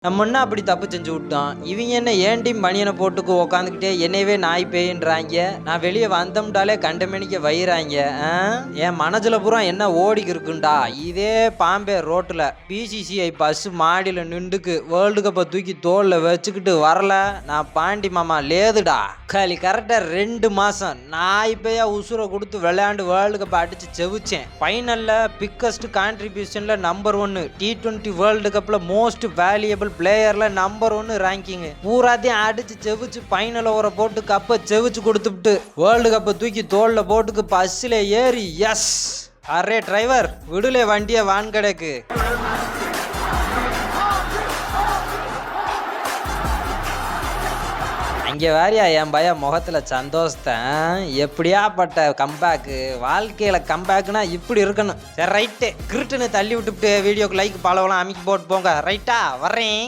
நம்ம என்ன அப்படி தப்பு செஞ்சு விட்டோம். இவங்க என்ன ஏன் டீம் பனியனை போட்டுக்கு உக்காந்துக்கிட்டே என்னையவே நாய் பேயின்றாங்க. நான் வெளியே வந்தோம்டாலே கண்டமேனிக்க வைறாங்க. என் மனசுல பூரா என்ன ஓடிக்கு இருக்குண்டா. இதே பாம்பே ரோட்டில் பிசிசிஐ பஸ் மாடியில் நின்றுக்கு வேர்ல்டு கப்பை தூக்கி தோளில் வச்சுக்கிட்டு வரல. நான் பாண்டி மாமா லேதுடா. களி கரெக்டாக 2 மாதம் நாய் பேயா உசுரை கொடுத்து விளையாண்டு வேர்ல்டு கப்பை அடித்து செவிச்சேன். ஃபைனலில் பிக்கஸ்ட் கான்ட்ரிபியூஷனில் நம்பர் 1 T20 வேர்ல்டு கப்பில் மோஸ்ட் வேல்யூபிள் பிளேயர்ல நம்பர் 1 ரேங்கிங். பூராத்தையும் அடிச்சு செவிச்சு ஃபைனல் ஓவரை போட்டு கப்பை செவிச்சு கொடுத்துட்டு வேர்ல்டு கப்பை தூக்கி தோல்ல போட்டுக்கு பஸ்ஸில் ஏறி எஸ். அரே டிரைவர் விடுலே வண்டியை வான் கிடக்கு. இங்கே வேறியா என் பையன் முகத்தில் சந்தோஷத்தை. எப்படியாப்பட்ட கம்பேக்கு. வாழ்க்கையில் கம்பேக்குனா இப்படி இருக்கணும். சரி ரைட்டு கிருட்டுன்னு தள்ளி விட்டுவிட்டு வீடியோக்கு லைக் பாலவெல்லாம் அமைக்கி போட்டு போங்க. ரைட்டா வர்றேன்.